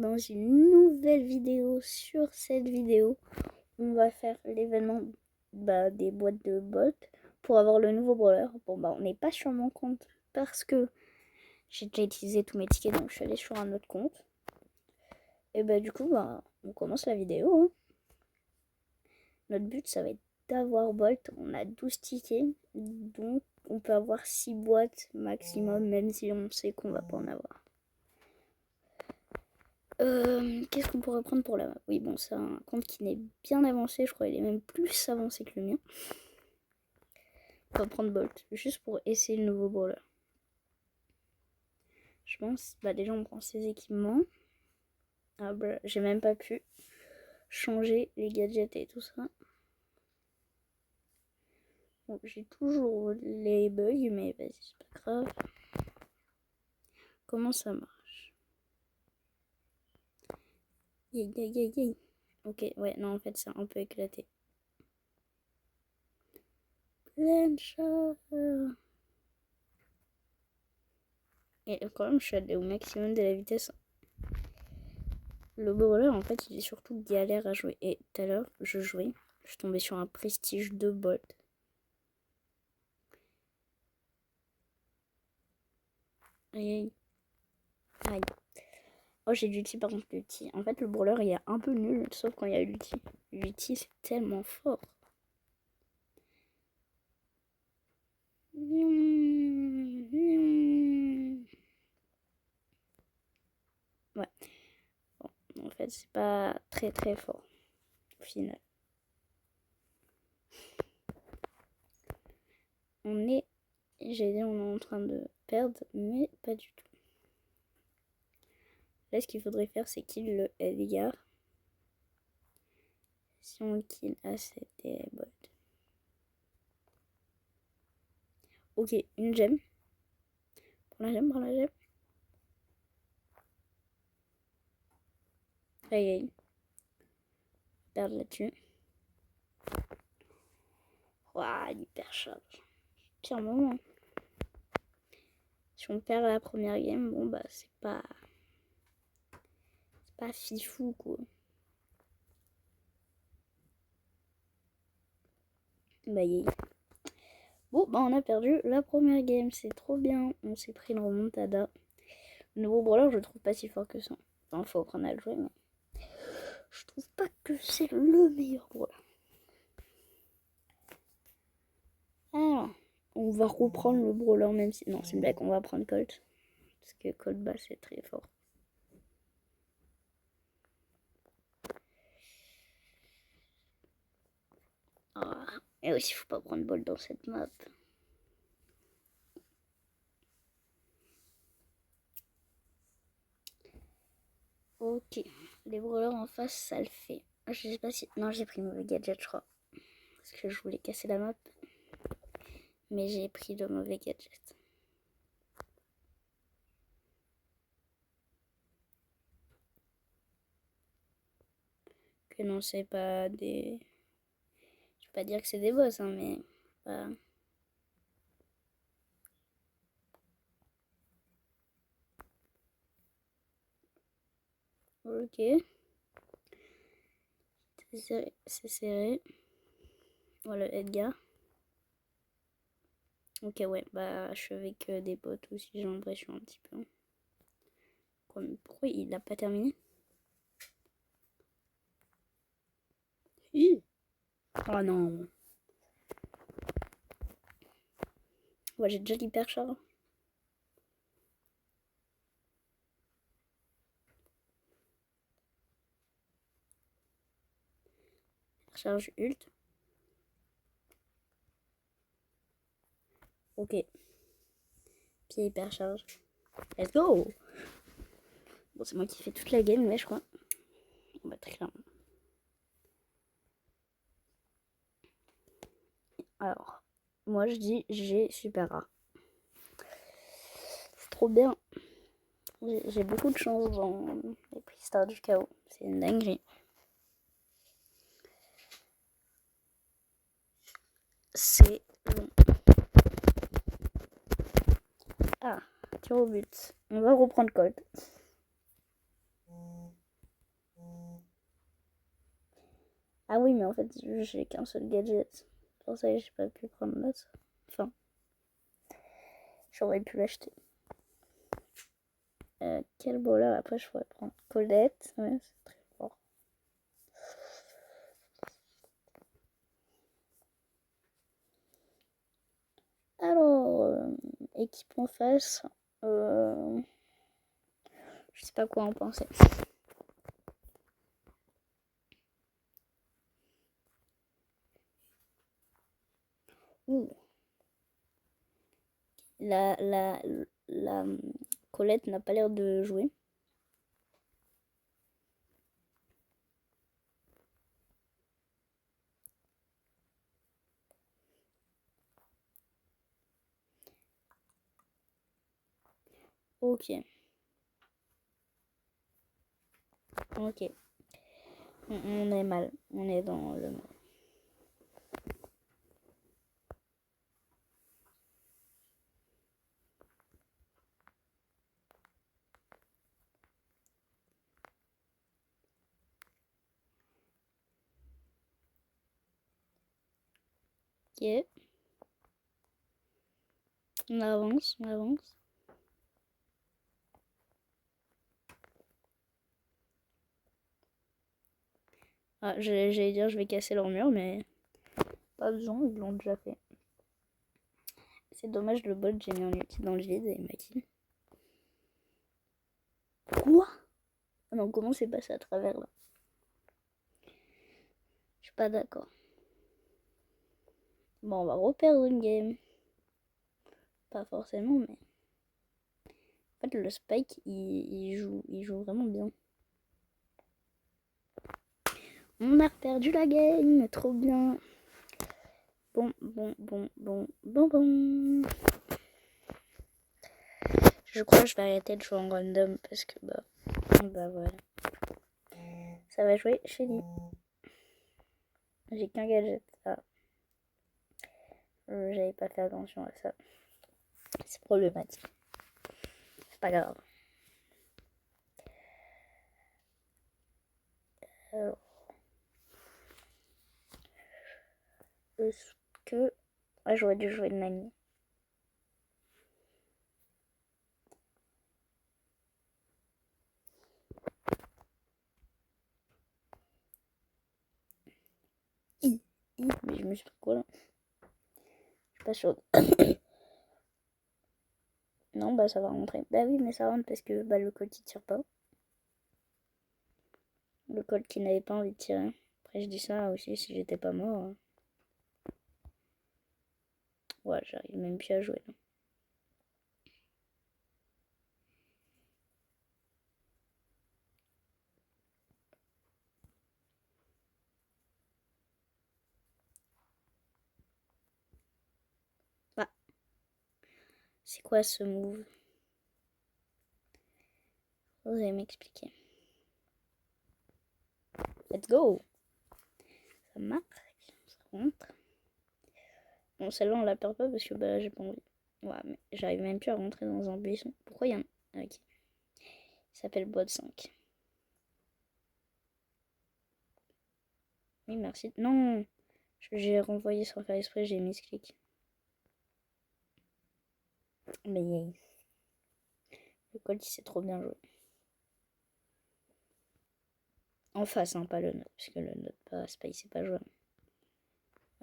Dans une nouvelle vidéo. Sur cette vidéo, on va faire l'événement des boîtes de bottes pour avoir le nouveau brawler. Bon on n'est pas sur mon compte parce que j'ai déjà utilisé tous mes tickets, donc je suis allée sur un autre compte. Et du coup on commence la vidéo. Notre but ça va être d'avoir Bolt. On a 12 tickets, donc on peut avoir 6 boîtes maximum, même si on sait qu'on va pas en avoir. Qu'est-ce qu'on pourrait prendre pour la map? Oui, bon, c'est un compte qui n'est bien avancé. Je crois qu'il est même plus avancé que le mien. On va prendre Bolt, juste pour essayer le nouveau brawler. Je pense, déjà on prend ses équipements. Ah j'ai même pas pu changer les gadgets et tout ça. Bon, j'ai toujours les bugs, mais vas-y, c'est pas grave. Comment ça marche? Yay. Ok, ouais, non, en fait, c'est un peu éclaté. Plein de choses. Et quand même, je suis allée au maximum de la vitesse. Le brawler, en fait, il est surtout galère à jouer. Et tout à l'heure, je jouais. Je suis tombée sur un prestige de Bolt. Aïe. Oh, j'ai l'ulti par contre, l'ulti. En fait, le brawler, il est un peu nul, sauf quand il y a l'ulti. L'ulti, c'est tellement fort. Ouais. Bon, en fait, c'est pas très fort, au final. On est en train de perdre, mais pas du tout. Là, ce qu'il faudrait faire, c'est kill le Edgar. Si on kill assez des bots. Ok, une gemme. Prends la gemme. Aïe. Perdre là-dessus. Ouah, hyper charge. Pire moment. Si on perd la première game, bon c'est pas fifou quoi. Yay. Bon on a perdu la première game, c'est trop bien. On s'est pris une remontada. Le nouveau brawler je le trouve pas si fort que ça. Enfin faut apprendre à le jouer mais je trouve pas que c'est le meilleur brawler. Alors on va reprendre le brawler même si... Non c'est une blague, on va prendre Colt. Parce que Colt c'est très fort. Et aussi faut pas prendre Bolt dans cette map. Ok, les brawlers en face, ça le fait. Je sais pas si... Non, j'ai pris mauvais gadget, je crois. Parce que je voulais casser la map. Mais j'ai pris le mauvais gadget. Que non, c'est pas des... Je vais pas dire que c'est des boss, hein, mais... Pas... Ok. C'est serré. Voilà, Edgar. Ok, ouais, je suis avec des bots aussi, j'ai l'impression un petit peu. Pourquoi il l'a pas terminé? Oh non. Ouais, j'ai déjà l'hyper charge. Charge ult. Ok. Pied hyper charge. Let's go! Bon, c'est moi qui fais toute la game, mais je crois. Très clairement. Alors, moi je dis j'ai super rare. C'est trop bien. J'ai beaucoup de chance dans les prix Star du chaos. C'est une dinguerie. C'est long. Ah, tir au but. On va reprendre Colt. Ah oui, mais en fait, j'ai qu'un seul gadget. C'est pour ça que j'ai pas pu prendre l'autre. Enfin, j'aurais pu l'acheter. Quel brawler après je pourrais prendre? Colette, ouais, c'est très fort. Alors, équipe en face, je sais pas quoi en penser. Ouh. La Colette n'a pas l'air de jouer. Ok. Ok. On est mal. On est dans le mal. Ok. On avance, on avance. Ah, j'allais dire je vais casser leur mur, mais pas besoin, ils l'ont déjà fait. C'est dommage, le bot, j'ai mis en ulti dans le vide et il m'a kill. Quoi? Non, comment c'est passé à travers là? Je suis pas d'accord. Bon, on va reperdre une game. Pas forcément, mais... En fait, le Spike, il joue vraiment bien. On a perdu la game, trop bien. Bon. Je crois que je vais arrêter de jouer en random parce que bah voilà. Ça va jouer chez lui. J'ai qu'un gadget. Ah. J'avais pas fait attention à ça. C'est problématique. C'est pas grave. Alors. Est-ce que... Ah, j'aurais dû jouer de Nani. Mais je me suis pris quoi là? Je suis pas chaude. Non, bah ça va rentrer. Bah oui, mais ça rentre parce que bah, le Colt il tire pas. Le Colt qui n'avait pas envie de tirer. Après, je dis ça aussi si j'étais pas mort. Ouais, j'arrive même plus à jouer là. Ah, c'est quoi ce move? Vous allez m'expliquer. Let's go! Ça marche, ça rentre. Bon, celle-là, on la perd pas parce que bah, j'ai pas envie. Ouais, mais j'arrive même plus à rentrer dans un buisson. Pourquoi il y a un... Ah, ok. Il s'appelle Bot 5. Oui, merci. Non! J'ai renvoyé sans faire exprès, j'ai mis ce clic. Mais le Colt, il s'est trop bien joué. En face, hein, pas le note, parce que le note pas Space, c'est pas jouable.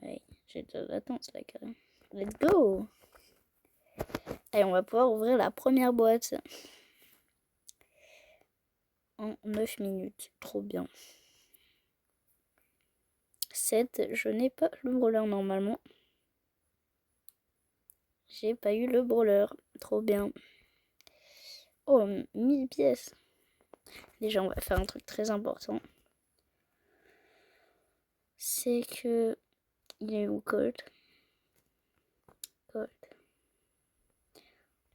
Ouais, j'ai de la latence là, quand même. Let's go! Allez, on va pouvoir ouvrir la première boîte en 9 minutes. Trop bien. 7, je n'ai pas le brawler normalement. J'ai pas eu le brawler. Trop bien. Oh, 1000 pièces. Déjà, on va faire un truc très important. C'est que... Il est où Colt? Colt.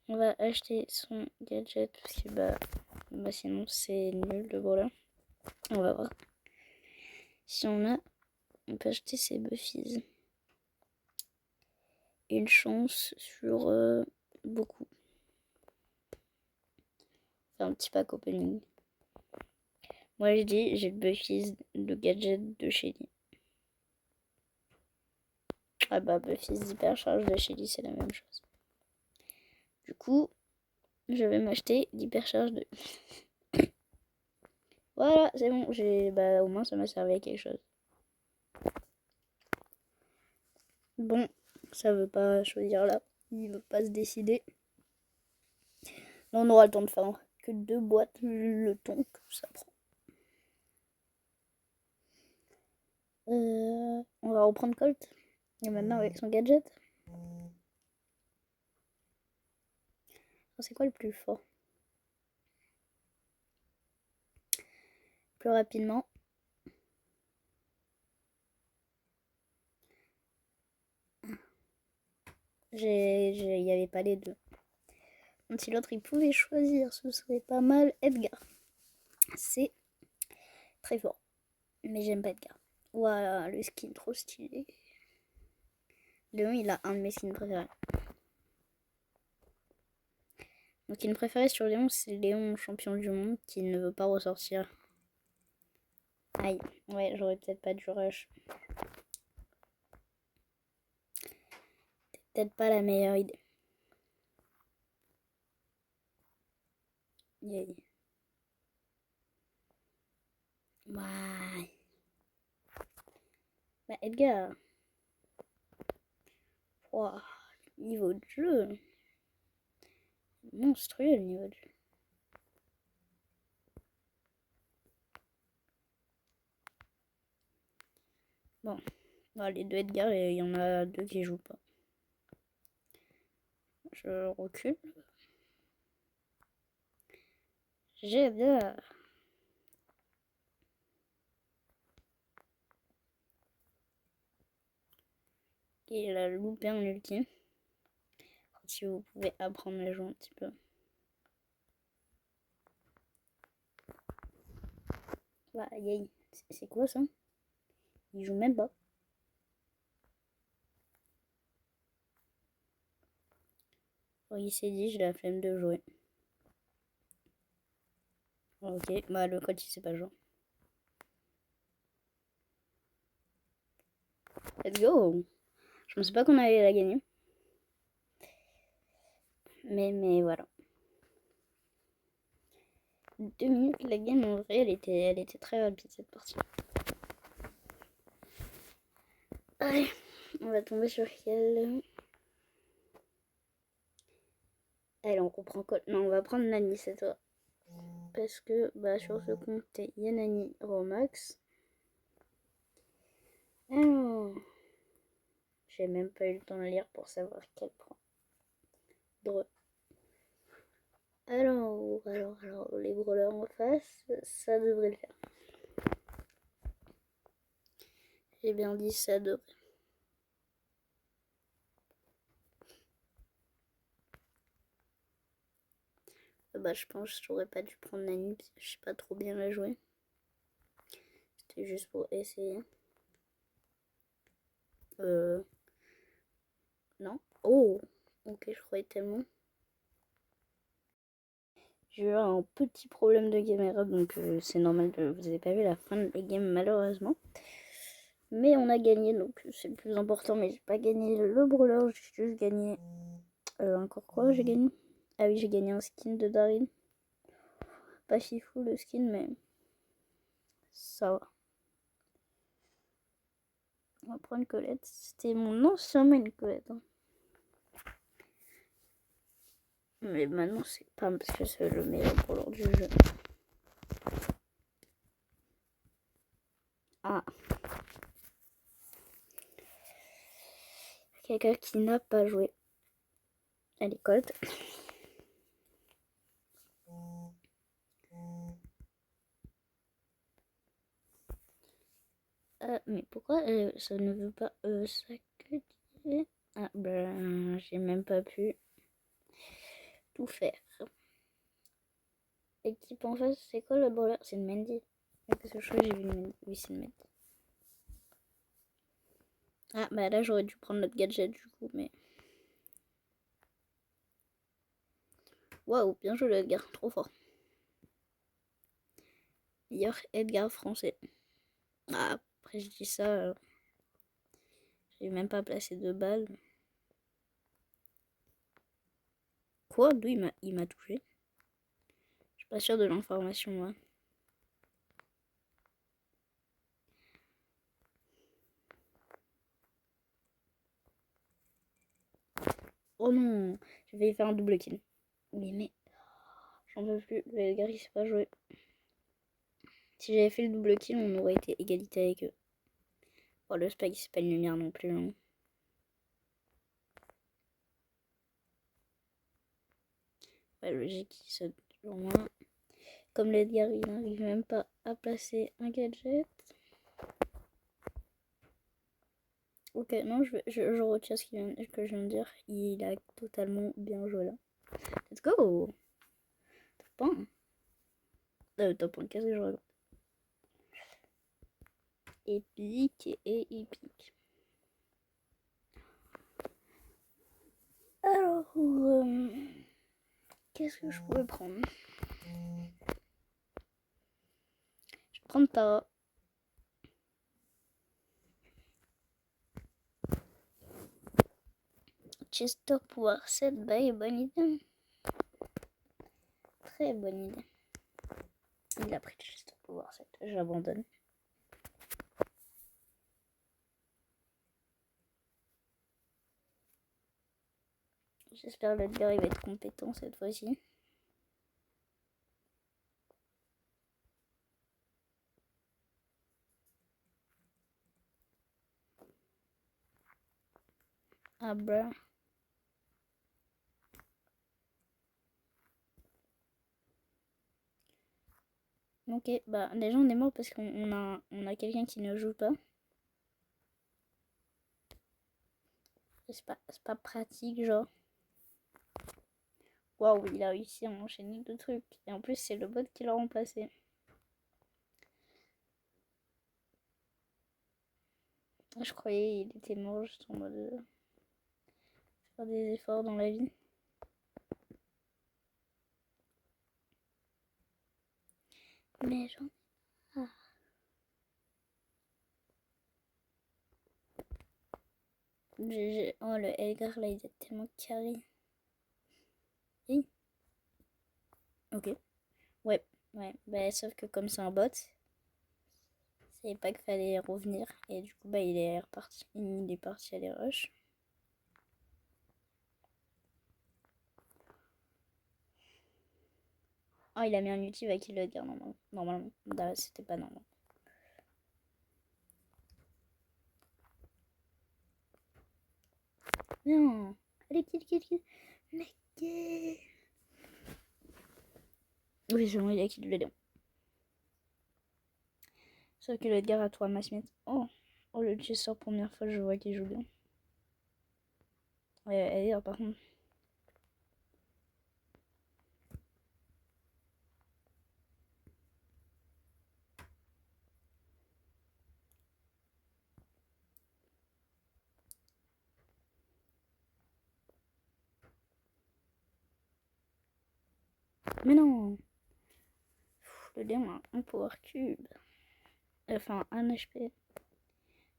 On va acheter son gadget parce que bah sinon c'est nul le brawler. On va voir. Si on peut acheter ses buffies. Une chance sur beaucoup. Faire un petit pack opening. Moi je dis j'ai le buffies, le gadget de Shelly. Ah bah, Buffy's d'hypercharge de Shelly, c'est la même chose. Du coup, je vais m'acheter d'hypercharge de... Voilà, c'est bon. Bah, au moins, ça m'a servi à quelque chose. Bon, ça veut pas choisir là. Il veut pas se décider. Là, on aura le temps de faire que 2 boîtes, le temps que ça prend. On va reprendre Colt. Et maintenant avec son gadget. C'est quoi le plus fort? Plus rapidement. Il n'y avait pas les deux. Donc si l'autre il pouvait choisir, ce serait pas mal Edgar. C'est très fort. Mais j'aime pas Edgar. Voilà, le skin trop stylé. Léon, il a un de mes skins préférés. Donc il me préféré sur Léon, c'est Léon champion du monde qui ne veut pas ressortir. Aïe, ouais, j'aurais peut-être pas dû rush. Peut-être pas la meilleure idée. Yeah. Ouais. Bah Edgar. Wow, niveau de jeu. Monstrueux le niveau de jeu. Bon, les deux Edgar, il y en a 2 qui jouent pas. Je recule. J'adore. Il a loupé un ultime. Si vous pouvez apprendre à jouer un petit peu. Bah, yay. C'est quoi ça? Il joue même pas. Oh, il s'est dit, j'ai la flemme de jouer. Ok, bah le coach il sait pas jouer. Let's go! Je pensais pas qu'on allait la gagner. Mais voilà. 2 minutes la game en vrai, elle était très rapide cette partie. Allez, on va tomber sur quelle. Allez, on reprend quoi? Non, on va prendre Nani cette fois. Parce que bah, sur ce compte, il y a Nani Romax. Alors, j'ai même pas eu le temps de lire pour savoir quel prend. Dreux. Alors, les brawlers en face, ça devrait le faire. J'ai bien dit ça devrait. Bah, je pense que j'aurais pas dû prendre Nani parce que je sais pas trop bien la jouer. C'était juste pour essayer. Non. Oh, ok, je croyais tellement. J'ai eu un petit problème de caméra, donc c'est normal, vous n'avez pas vu la fin de la game malheureusement. Mais on a gagné, donc c'est le plus important, mais j'ai pas gagné le brawler, j'ai juste gagné... encore quoi j'ai gagné? Ah oui, j'ai gagné un skin de Daryl. Pas si fou le skin, mais ça va. On va prendre Colette. C'était mon ancien main Colette. Hein. Mais maintenant c'est pas parce que c'est le meilleur brawler du jeu. Ah. Quelqu'un qui n'a pas joué. Allez, Colt. Mais pourquoi ça ne veut pas s'activer? Ah ben j'ai même pas pu tout faire. Équipe en face, c'est quoi le brawler? C'est une Mandy. Parce que je crois que j'ai vu une Mandy. Oui, c'est une Mandy. Ah bah là j'aurais dû prendre notre gadget du coup, mais... Waouh, bien joué le Edgar, trop fort. Meilleur Edgar français. Ah, après je dis ça... J'arrive même pas à placer 2 balles. Quoi? D'où il m'a touché? Je suis pas sûre de l'information, moi. Oh non, je vais faire un double kill. Oui, mais j'en peux plus. Le Edgar, il sait pas jouer. Si j'avais fait le double kill, on aurait été égalité avec eux. Oh, le spike, c'est pas une lumière non plus. Hein. Ouais, logique, il saute toujours moins. Comme l'Edgar, il n'arrive même pas à placer un gadget. Ok, non, je retiens ce que je viens de dire. Il a totalement bien joué là. Let's go! Top 1. Top 1, qu'est-ce que je regarde? Épique et épique. Alors, qu'est-ce que je pourrais prendre? Je vais prendre Tara. Chester pouvoir 7, bah bonne idée. Très bonne idée. Il a pris Chester pouvoir 7, j'abandonne. J'espère que l'Edgar il va être compétent cette fois-ci. Ah bah. Ok, bah déjà on est mort parce qu'on a quelqu'un qui ne joue pas. C'est pas pratique, genre. Waouh, il a réussi à enchaîner 2 trucs. Et en plus, c'est le bot qui l'a remplacé. Je croyais qu'il était mort juste en mode faire des efforts dans la vie. Mais j'en ai marre. Oh, le Edgar là, il est tellement carré. Oui. Ok. Ouais. Bah, sauf que comme c'est un bot, c'est pas qu'il fallait revenir. Et du coup, bah, il est reparti. Il est parti à les rush. Oh, il a mis un ulti avec le Edgar normalement. Normalement. Bah, c'était pas normal. Non. Allez, kill. Mais kill. Oui, c'est bon, il a kill le Léon. Sauf que le Edgar a 3 matchmates. Oh, le Chester, première fois, je vois qu'il joue bien. Ouais, Edgar, par contre. Mais non. Le Léon a un power cube. Enfin, un HP.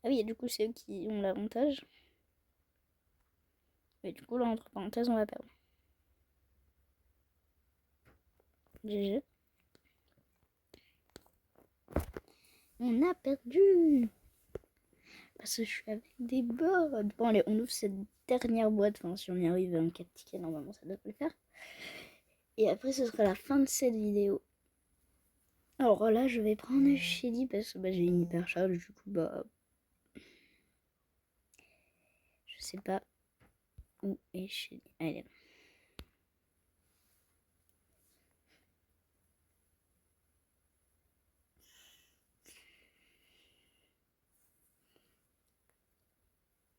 Ah oui, et du coup, c'est eux qui ont l'avantage. Mais du coup, là, entre parenthèses, on va perdre. GG. On a perdu. Parce que je suis avec des bots. Bon, allez, on ouvre cette dernière boîte. Enfin, si on y arrive à un 4 tickets, normalement, ça devrait le faire. Et après, ce sera la fin de cette vidéo. Alors là, je vais prendre Shelly parce que bah, j'ai une hyper charge. Du coup, bah. Je sais pas où est Shelly. Allez.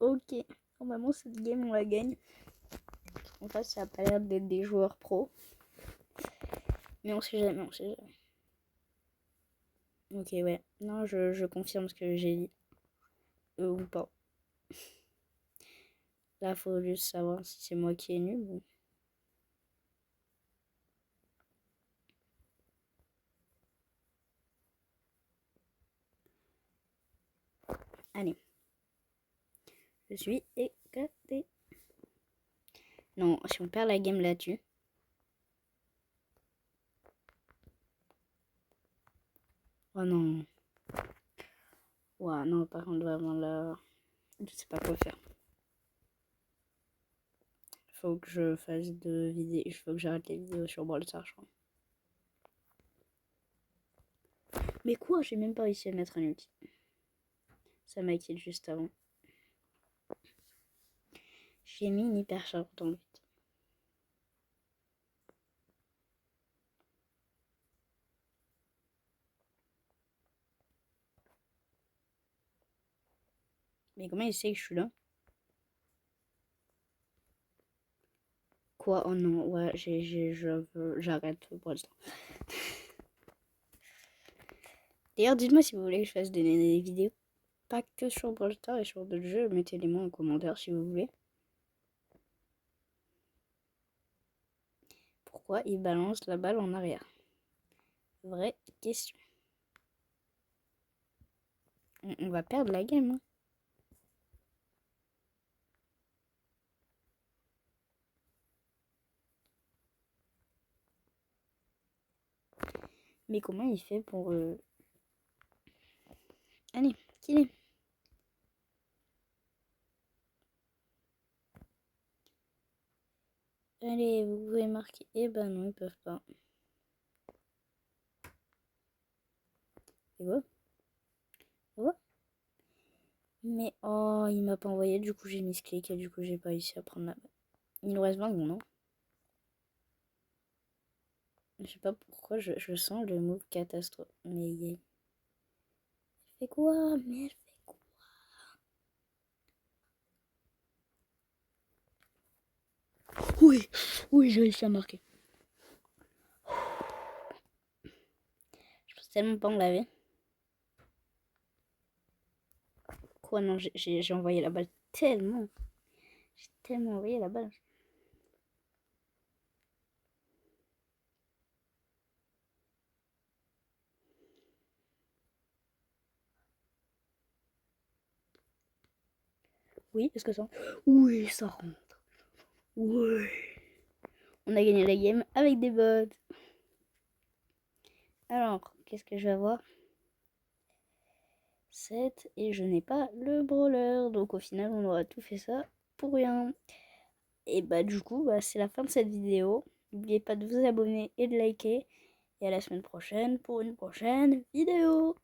Ok. Normalement, cette game, on la gagne. En fait, ça a pas l'air d'être des joueurs pros. Mais on sait jamais. Ok, ouais. Non, je confirme ce que j'ai dit. Ou pas. Là, faut juste savoir si c'est moi qui est nul ou... Allez. Je suis éclaté. Non, si on perd la game là-dessus. Oh non. Ouais, non, par contre, vraiment là, je sais pas quoi faire. Faut que je fasse de vidéos. Il faut que j'arrête les vidéos sur Brawl Stars, je crois. Mais quoi, j'ai même pas réussi à mettre un ulti. Ça m'a kill juste avant. J'ai mis une hyper charge dans le vide. Mais comment il sait que je suis là? Quoi? Oh non, ouais, j'arrête pour l'instant. D'ailleurs, dites-moi si vous voulez que je fasse des vidéos. Pas que sur Brawl Stars et sur d'autres jeux. Mettez-les-moi en commentaire si vous voulez. Pourquoi il balance la balle en arrière? Vraie question. On va perdre la game. Hein. Mais comment il fait pour... Allez, qu'il est. Allez, vous pouvez marquer. Eh ben non, ils peuvent pas. Et quoi? Mais oh, il m'a pas envoyé, du coup j'ai mis ce clic et du coup j'ai pas réussi à prendre la balle. Il nous reste 20 secondes, non? Je sais pas pourquoi je sens le move catastrophe. Mais elle fait quoi? Mais elle fait quoi? Oui, oui, j'ai réussi à marquer. Je pense tellement pas me laver. Quoi, non, j'ai envoyé la balle tellement. J'ai tellement envoyé la balle. Oui, est-ce que ça... Oui, ça rentre. Oui. On a gagné la game avec des bots. Alors, qu'est-ce que je vais avoir? 7 et je n'ai pas le brawler. Donc au final, on aura tout fait ça pour rien. Et bah du coup, bah, c'est la fin de cette vidéo. N'oubliez pas de vous abonner et de liker. Et à la semaine prochaine pour une prochaine vidéo.